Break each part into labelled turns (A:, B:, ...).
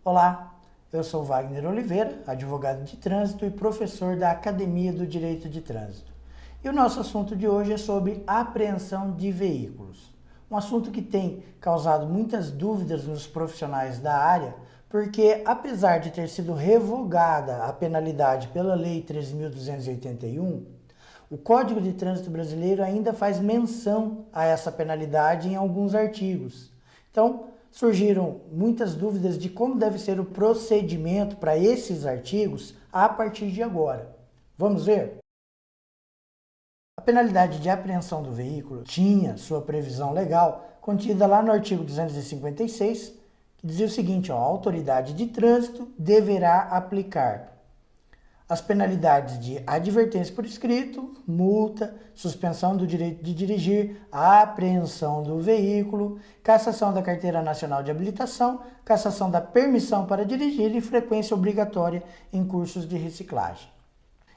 A: Olá, eu sou Wagner Oliveira, advogado de trânsito e professor da Academia do Direito de Trânsito. E o nosso assunto de hoje é sobre apreensão de veículos. Um assunto que tem causado muitas dúvidas nos profissionais da área, porque apesar de ter sido revogada a penalidade pela Lei 13.281, o Código de Trânsito Brasileiro ainda faz menção a essa penalidade em alguns artigos. Então, surgiram muitas dúvidas de como deve ser o procedimento para esses artigos a partir de agora. Vamos ver? A penalidade de apreensão do veículo tinha sua previsão legal contida lá no artigo 256, que dizia o seguinte: a autoridade de trânsito deverá aplicar as penalidades de advertência por escrito, multa, suspensão do direito de dirigir, apreensão do veículo, cassação da carteira nacional de habilitação, cassação da permissão para dirigir e frequência obrigatória em cursos de reciclagem.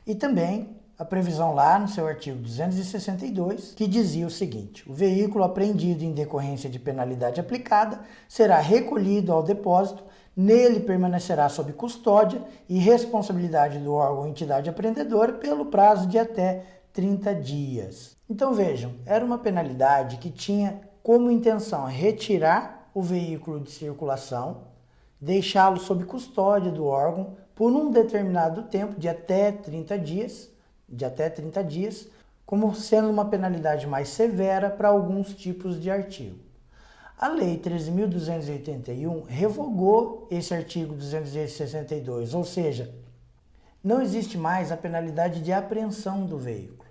A: E também a previsão lá no seu artigo 262, que dizia o seguinte: o veículo apreendido em decorrência de penalidade aplicada será recolhido ao depósito, nele permanecerá sob custódia e responsabilidade do órgão ou entidade apreendedora pelo prazo de até 30 dias. Então vejam, era uma penalidade que tinha como intenção retirar o veículo de circulação, deixá-lo sob custódia do órgão por um determinado tempo de até 30 dias, como sendo uma penalidade mais severa para alguns tipos de artigo. A Lei 13.281 revogou esse artigo 262, ou seja, não existe mais a penalidade de apreensão do veículo.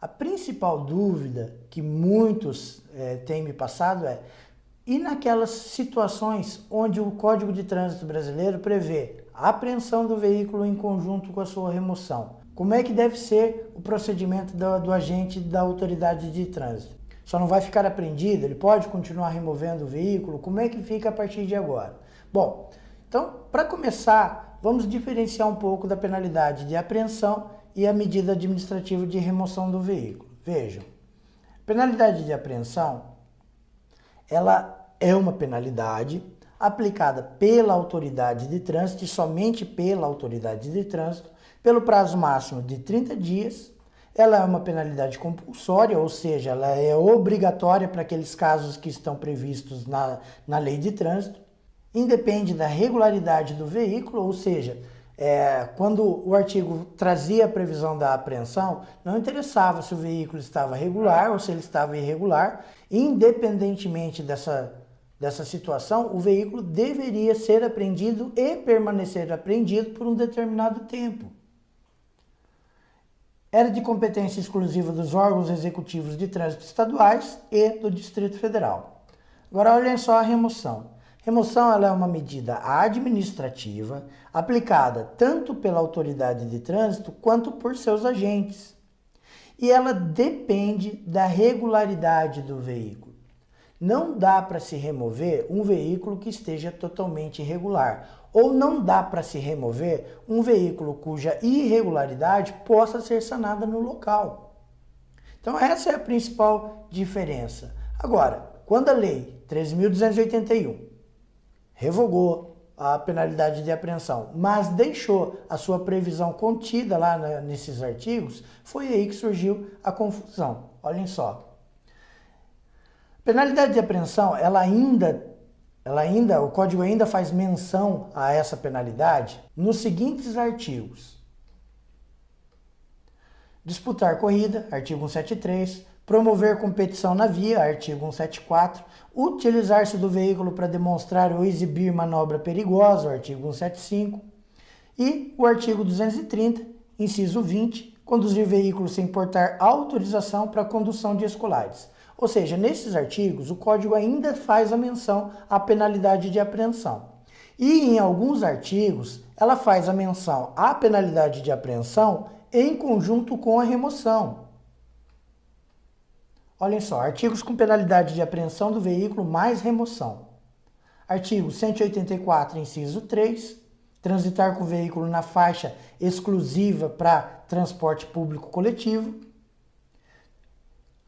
A: A principal dúvida que muitos têm me passado é: e naquelas situações onde o Código de Trânsito Brasileiro prevê a apreensão do veículo em conjunto com a sua remoção? Como é que deve ser o procedimento do agente da autoridade de trânsito? Só não vai ficar apreendido? Ele pode continuar removendo o veículo? Como é que fica a partir de agora? Bom, então, para começar, vamos diferenciar um pouco da penalidade de apreensão e a medida administrativa de remoção do veículo. Vejam, penalidade de apreensão, ela é uma penalidade aplicada pela autoridade de trânsito e somente pela autoridade de trânsito, pelo prazo máximo de 30 dias, ela é uma penalidade compulsória, ou seja, ela é obrigatória para aqueles casos que estão previstos na lei de trânsito, independe da regularidade do veículo, ou seja, quando o artigo trazia a previsão da apreensão, não interessava se o veículo estava regular ou se ele estava irregular, independentemente dessa situação, o veículo deveria ser apreendido e permanecer apreendido por um determinado tempo. Era de competência exclusiva dos órgãos executivos de trânsito estaduais e do Distrito Federal. Agora olhem só a remoção. Remoção ela é uma medida administrativa aplicada tanto pela autoridade de trânsito quanto por seus agentes. E ela depende da regularidade do veículo. Não dá para se remover um veículo que esteja totalmente irregular, ou não dá para se remover um veículo cuja irregularidade possa ser sanada no local. Então essa é a principal diferença. Agora, quando a Lei 13.281 revogou a penalidade de apreensão, mas deixou a sua previsão contida lá nesses artigos, foi aí que surgiu a confusão. Olhem só. Penalidade de apreensão, o Código ainda faz menção a essa penalidade nos seguintes artigos: disputar corrida, artigo 173, promover competição na via, artigo 174, utilizar-se do veículo para demonstrar ou exibir manobra perigosa, artigo 175, e o artigo 230, inciso 20, conduzir veículo sem portar autorização para condução de escolares. Ou seja, nesses artigos, o Código ainda faz a menção à penalidade de apreensão. E em alguns artigos, ela faz a menção à penalidade de apreensão em conjunto com a remoção. Olhem só, artigos com penalidade de apreensão do veículo mais remoção. Artigo 184, inciso 3, transitar com o veículo na faixa exclusiva para transporte público coletivo.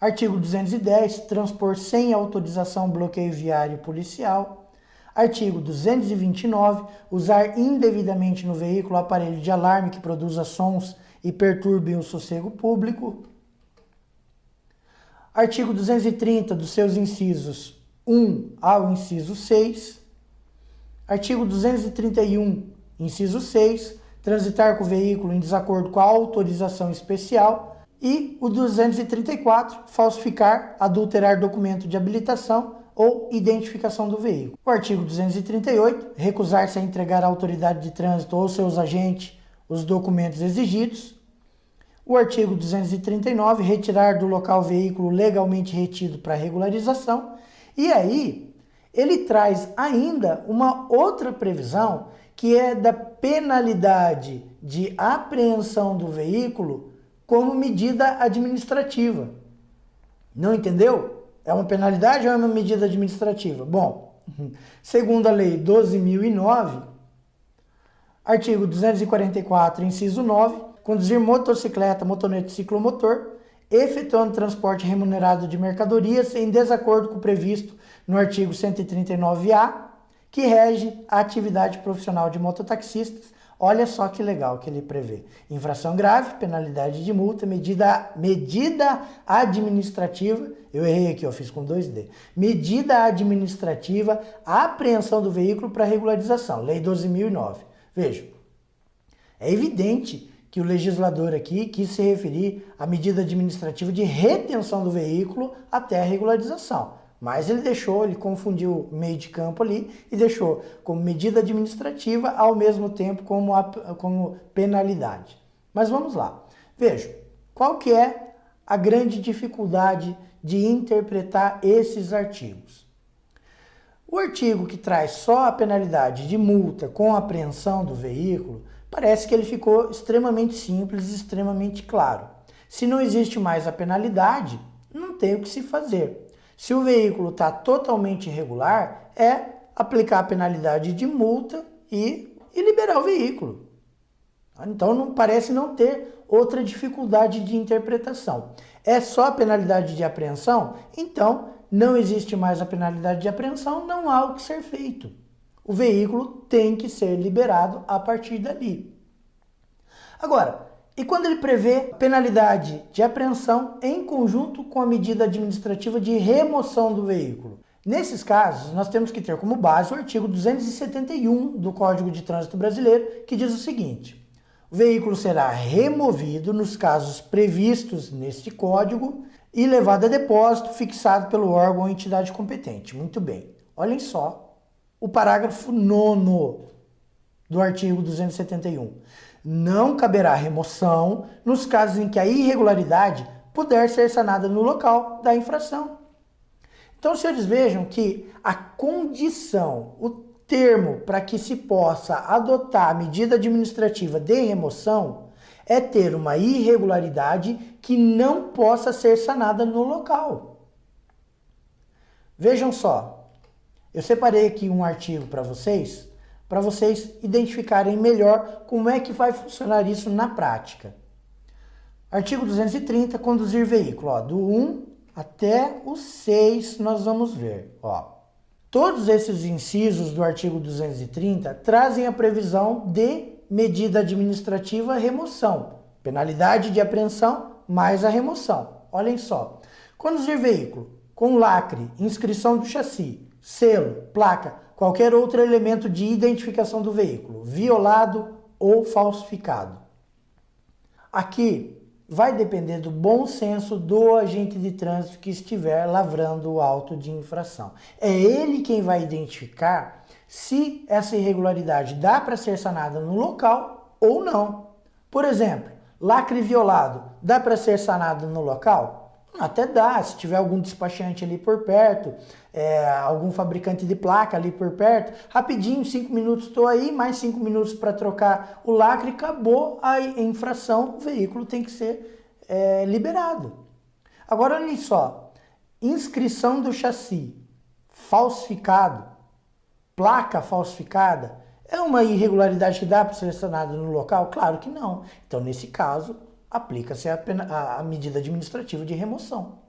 A: Artigo 210, transpor sem autorização bloqueio viário policial. Artigo 229, usar indevidamente no veículo aparelho de alarme que produza sons e perturbem o sossego público. Artigo 230, dos seus incisos 1 ao inciso 6. Artigo 231, inciso 6, transitar com o veículo em desacordo com a autorização especial. E o 234, falsificar, adulterar documento de habilitação ou identificação do veículo. O artigo 238, recusar-se a entregar à autoridade de trânsito ou seus agentes os documentos exigidos. O artigo 239, retirar do local o veículo legalmente retido para regularização. E aí, ele traz ainda uma outra previsão, que é da penalidade de apreensão do veículo como medida administrativa. Não entendeu? É uma penalidade ou é uma medida administrativa? Bom, segundo a Lei 12.009, artigo 244, inciso 9, conduzir motocicleta, motonete, ciclomotor, efetuando transporte remunerado de mercadorias em desacordo com o previsto no artigo 139A, que rege a atividade profissional de mototaxistas. Olha só que legal que ele prevê. Infração grave, penalidade de multa, medida administrativa, eu errei aqui, eu fiz com 2D. Medida administrativa, apreensão do veículo para regularização, Lei 12.009. Veja, é evidente que o legislador aqui quis se referir à medida administrativa de retenção do veículo até a regularização. Mas ele confundiu o meio de campo ali e deixou como medida administrativa ao mesmo tempo como penalidade. Mas vamos lá. Veja, qual que é a grande dificuldade de interpretar esses artigos? O artigo que traz só a penalidade de multa com apreensão do veículo, parece que ele ficou extremamente simples e extremamente claro. Se não existe mais a penalidade, não tem o que se fazer. Se o veículo está totalmente irregular, é aplicar a penalidade de multa e liberar o veículo. Então não parece não ter outra dificuldade de interpretação. É só a penalidade de apreensão? Então não existe mais a penalidade de apreensão, não há o que ser feito. O veículo tem que ser liberado a partir dali. Agora, e quando ele prevê penalidade de apreensão em conjunto com a medida administrativa de remoção do veículo? Nesses casos, nós temos que ter como base o artigo 271 do Código de Trânsito Brasileiro, que diz o seguinte: o veículo será removido nos casos previstos neste código e levado a depósito fixado pelo órgão ou entidade competente. Muito bem. Olhem só o parágrafo 9º do artigo 271. Não caberá remoção nos casos em que a irregularidade puder ser sanada no local da infração. Então, senhores, vejam que a condição, o termo para que se possa adotar a medida administrativa de remoção é ter uma irregularidade que não possa ser sanada no local. Vejam só, eu separei aqui um artigo para vocês identificarem melhor como é que vai funcionar isso na prática. Artigo 230, conduzir veículo. Ó, do 1 até o 6 nós vamos ver. Ó. Todos esses incisos do artigo 230 trazem a previsão de medida administrativa remoção. Penalidade de apreensão mais a remoção. Olhem só. Conduzir veículo com lacre, inscrição do chassi, selo, placa, qualquer outro elemento de identificação do veículo, violado ou falsificado. Aqui vai depender do bom senso do agente de trânsito que estiver lavrando o auto de infração. É ele quem vai identificar se essa irregularidade dá para ser sanada no local ou não. Por exemplo, lacre violado, dá para ser sanado no local? Até dá, se tiver algum despachante ali por perto, algum fabricante de placa ali por perto, rapidinho, 5 minutos estou aí, mais 5 minutos para trocar o lacre, acabou a infração, o veículo tem que ser liberado. Agora, olha só, inscrição do chassi, falsificado, placa falsificada, é uma irregularidade que dá para ser sanada no local? Claro que não. Então, nesse caso, aplica-se a medida administrativa de remoção.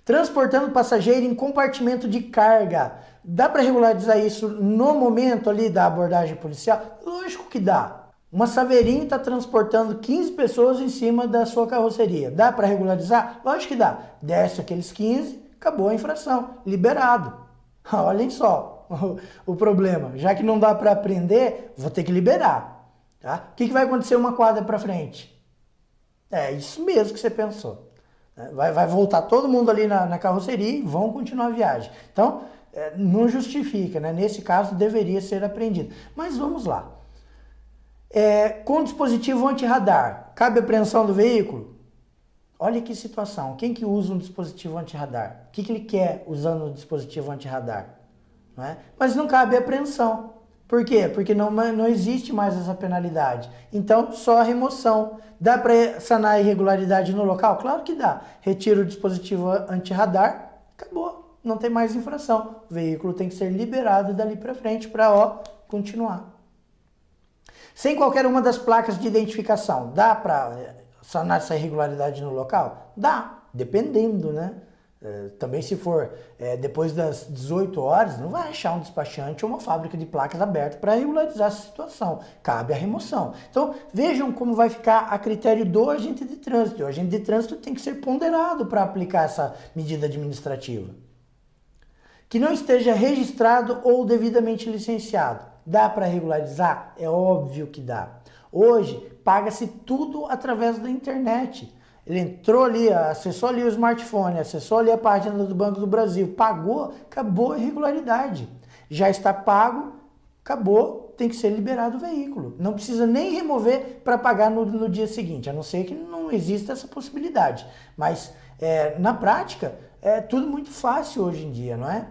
A: Transportando passageiro em compartimento de carga. Dá para regularizar isso no momento ali da abordagem policial? Lógico que dá. Uma Saveirinho está transportando 15 pessoas em cima da sua carroceria. Dá para regularizar? Lógico que dá. Desce aqueles 15, acabou a infração. Liberado. Olhem só o problema. Já que não dá para prender, vou ter que liberar. Tá? O que vai acontecer uma quadra para frente? É isso mesmo que você pensou. Vai voltar todo mundo ali na carroceria e vão continuar a viagem. Então, não justifica, né? Nesse caso, deveria ser apreendido. Mas vamos lá. Com dispositivo anti-radar, cabe apreensão do veículo? Olha que situação. Quem que usa um dispositivo anti-radar? O que ele quer usando um dispositivo anti-radar? Não é? Mas não cabe apreensão. Por quê? Porque não existe mais essa penalidade. Então, só a remoção. Dá para sanar a irregularidade no local? Claro que dá. Retira o dispositivo anti-radar, acabou. Não tem mais infração. O veículo tem que ser liberado dali para frente para continuar. Sem qualquer uma das placas de identificação, dá para sanar essa irregularidade no local? Dá, dependendo, né? Também se for depois das 18 horas, não vai achar um despachante ou uma fábrica de placas aberta para regularizar essa situação. Cabe a remoção. Então, vejam como vai ficar a critério do agente de trânsito. O agente de trânsito tem que ser ponderado para aplicar essa medida administrativa. Que não esteja registrado ou devidamente licenciado. Dá para regularizar? É óbvio que dá. Hoje, paga-se tudo através da internet. Ele entrou ali, acessou ali o smartphone, acessou ali a página do Banco do Brasil, pagou, acabou a irregularidade. Já está pago, acabou, tem que ser liberado o veículo. Não precisa nem remover para pagar no dia seguinte, a não ser que não exista essa possibilidade. Mas na prática, é tudo muito fácil hoje em dia, não é?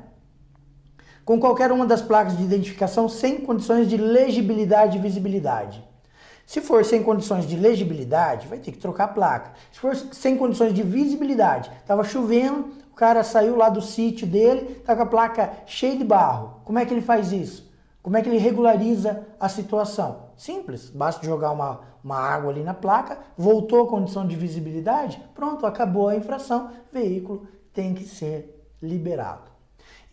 A: Com qualquer uma das placas de identificação sem condições de legibilidade e visibilidade. Se for sem condições de legibilidade, vai ter que trocar a placa. Se for sem condições de visibilidade, estava chovendo, o cara saiu lá do sítio dele, está com a placa cheia de barro. Como é que ele faz isso? Como é que ele regulariza a situação? Simples, basta jogar uma água ali na placa, voltou a condição de visibilidade, pronto, acabou a infração, veículo tem que ser liberado.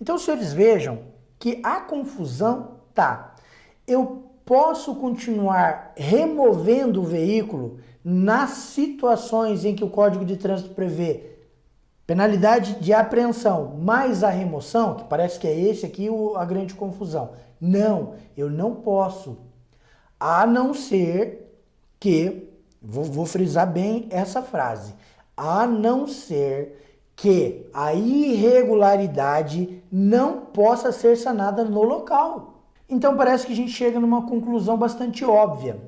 A: Então, os senhores vejam que a confusão tá. Eu posso continuar removendo o veículo nas situações em que o Código de Trânsito prevê penalidade de apreensão mais a remoção, que parece que é esse aqui a grande confusão. Não, eu não posso. A não ser que, vou frisar bem essa frase, a não ser que a irregularidade não possa ser sanada no local. Então parece que a gente chega numa conclusão bastante óbvia.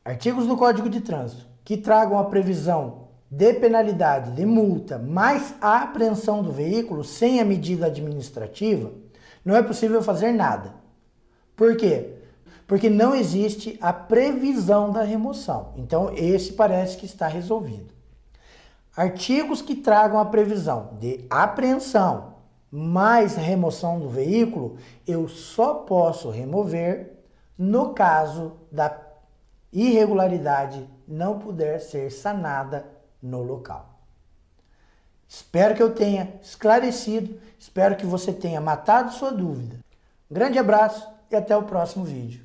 A: Artigos do Código de Trânsito que tragam a previsão de penalidade, de multa, mais a apreensão do veículo sem a medida administrativa, não é possível fazer nada. Por quê? Porque não existe a previsão da remoção. Então esse parece que está resolvido. Artigos que tragam a previsão de apreensão mais remoção do veículo, eu só posso remover no caso da irregularidade não puder ser sanada no local. Espero que eu tenha esclarecido, espero que você tenha matado sua dúvida. Um grande abraço e até o próximo vídeo.